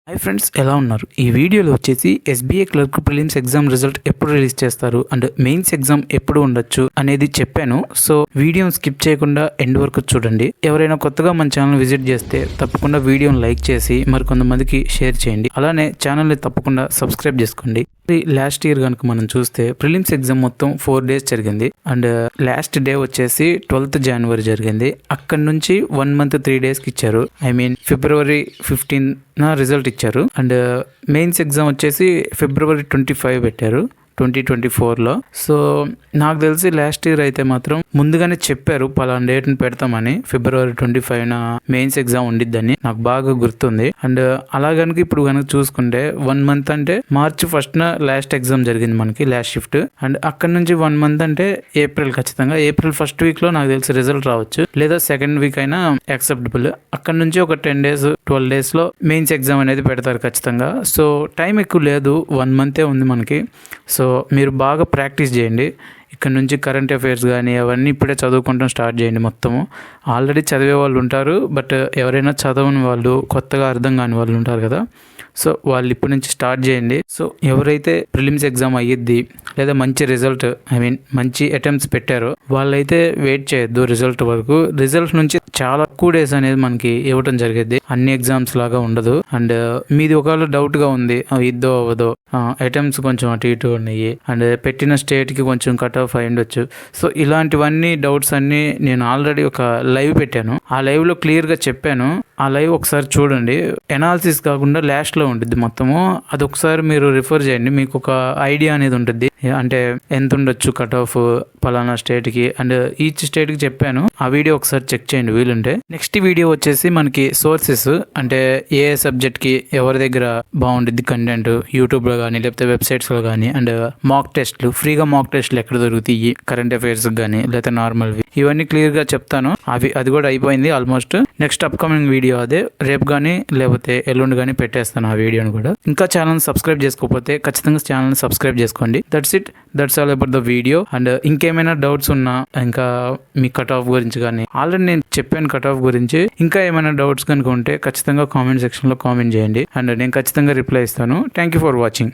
Hi friends, ఎలా ఉన్నారు? ఈ వీడియోలో వచ్చేసి SBI clerk prelims exam result ఎప్పుడు రిలీజ్ చేస్తారు అండ్ మెయిన్స్ ఎగ్జామ్ ఎప్పుడు ఉండొచ్చు అనేది చెప్పాను. సో వీడియోని స్కిప్ చేయకుండా ఎండ్ వరకు చూడండి. ఎవరైనా కొత్తగా మన ఛానల్ విజిట్ చేస్తే తప్పకుండా వీడియోని లైక్ చేసి మరికొంతమందికి షేర్ చేయండి. అలానే ఛానల్ని తప్పకుండా సబ్స్క్రైబ్ చేసుకోండి. లాస్ట్ ఇయర్ కనుక మనం చూస్తే ప్రిలిమ్స్ ఎగ్జామ్ మొత్తం 4 days జరిగింది అండ్ లాస్ట్ డే వచ్చేసి 12th January జరిగింది. అక్కడ నుంచి 1 month 3 daysకి ఇచ్చారు. February 15 రిజల్ట్ ఇచ్చారు అండ్ మెయిన్స్ ఎగ్జామ్ వచ్చేసి February 25 పెట్టారు 2024లో. సో నాకు తెలిసి లాస్ట్ ఇయర్ అయితే మాత్రం ముందుగానే చెప్పారు పలానా డేట్ని పెడతామని, February 25 మెయిన్స్ ఎగ్జామ్ ఉండిద్దని నాకు బాగా గుర్తుంది. అండ్ అలా కనుక ఇప్పుడు కనుక చూసుకుంటే 1 month అంటే March 1st లాస్ట్ ఎగ్జామ్ జరిగింది మనకి, లాస్ట్ షిఫ్ట్. అండ్ అక్కడ నుంచి 1 month అంటే ఏప్రిల్, ఖచ్చితంగా April 1st week లో నాకు తెలిసి రిజల్ట్ రావచ్చు, లేదా 2nd week అయినా యాక్సెప్టబుల్. అక్కడ నుంచి ఒక 10 days 12 days లో మెయిన్స్ ఎగ్జామ్ అనేది పెడతారు ఖచ్చితంగా. సో టైం ఎక్కువ లేదు, 1 month ఉంది మనకి. సో మీరు బాగా ప్రాక్టీస్ చేయండి. ఇక్కడ నుంచి కరెంట్ అఫైర్స్ కానీ అవన్నీ ఇప్పుడే చదువుకుంటాం స్టార్ట్ చేయండి. మొత్తము ఆల్రెడీ చదివే వాళ్ళు ఉంటారు, బట్ ఎవరైనా చదవని వాళ్ళు, కొత్తగా అర్థం కాని వాళ్ళు ఉంటారు కదా, సో వాళ్ళు ఇప్పటి నుంచి స్టార్ట్ చేయండి. సో ఎవరైతే ప్రిలిమ్స్ ఎగ్జామ్ అయ్యిద్ది లేదా మంచి రిజల్ట్ మంచి అటెంప్ట్స్ పెట్టారో వాళ్ళైతే వెయిట్ చేయొద్దు రిజల్ట్ వరకు. రిజల్ట్ నుంచి చాలా ఎక్కువ డేస్ అనేది మనకి ఇవ్వటం జరిగేది, అన్ని ఎగ్జామ్స్ లాగా ఉండదు. అండ్ మీది ఒకవేళ డౌట్ గా ఉంది ఇద్దో అవ్వదో, అటెంప్ట్స్ కొంచెం అటు ఇటు ఉన్నాయి అండ్ పెట్టిన స్టేట్ కి కొంచెం కట్ ఆఫ్ అయి ఉండొచ్చు. సో ఇలాంటివన్నీ డౌట్స్ అన్ని నేను ఆల్రెడీ ఒక లైవ్ పెట్టాను, ఆ లైవ్ లో క్లియర్ గా చెప్పాను. ఆ లైవ్ ఒకసారి చూడండి. ఎనాలిసిస్ కాకుండా లాస్ట్ లో ఉంటుంది మొత్తము, అది ఒకసారి మీరు రిఫర్ చేయండి, మీకు ఒక ఐడియా అనేది ఉంటుంది. అంటే ఎంత ఉండొచ్చు కట్ ఆఫ్ పలానా స్టేట్ కి అండ్ ఈచ్ స్టేట్ కి చెప్పాను. ఆ వీడియో ఒకసారి చెక్ చేయండి వీలుంటే. నెక్స్ట్ వీడియో వచ్చేసి మనకి సోర్సెస్, అంటే ఏ సబ్జెక్ట్ కి ఎవరి దగ్గర బాగుంటుంది కంటెంట్, యూట్యూబ్ లో కానీ లేకపోతే వెబ్సైట్స్ లో కానీ, అండ్ మాక్ టెస్ట్లు, ఫ్రీగా మాక్ టెస్ట్లు ఎక్కడ దొరుకుతాయి కరెంట్ అఫైర్స్ కానీ లేకపోతే నార్మల్వి, ఇవన్నీ క్లియర్ గా చెప్తాను. అది కూడా అయిపోయింది ఆల్మోస్ట్. నెక్స్ట్ అప్కమింగ్ వీడియో అదే, రేపు కానీ లేకపోతే ఎల్లుండి కానీ పెట్టేస్తాను ఆ వీడియోని కూడా. ఇంకా ఛానల్ సబ్స్క్రైబ్ చేసుకోకపోతే ఖచ్చితంగా ఛానల్ సబ్స్క్రైబ్ చేసుకోండి. That's all about the video. And ఇంకేమైనా డౌట్స్ ఉన్నా, ఇంకా మీ కట్ ఆఫ్ గురించి కానీ ఆల్రెడీ నేను చెప్పాను కట్ ఆఫ్ గురించి, ఇంకా ఏమైనా డౌట్స్ కనుక ఉంటే ఖచ్చితంగా కామెంట్ సెక్షన్ లో కామెంట్ చేయండి అండ్ నేను ఖచ్చితంగా రిప్లై ఇస్తాను. Thank you for watching.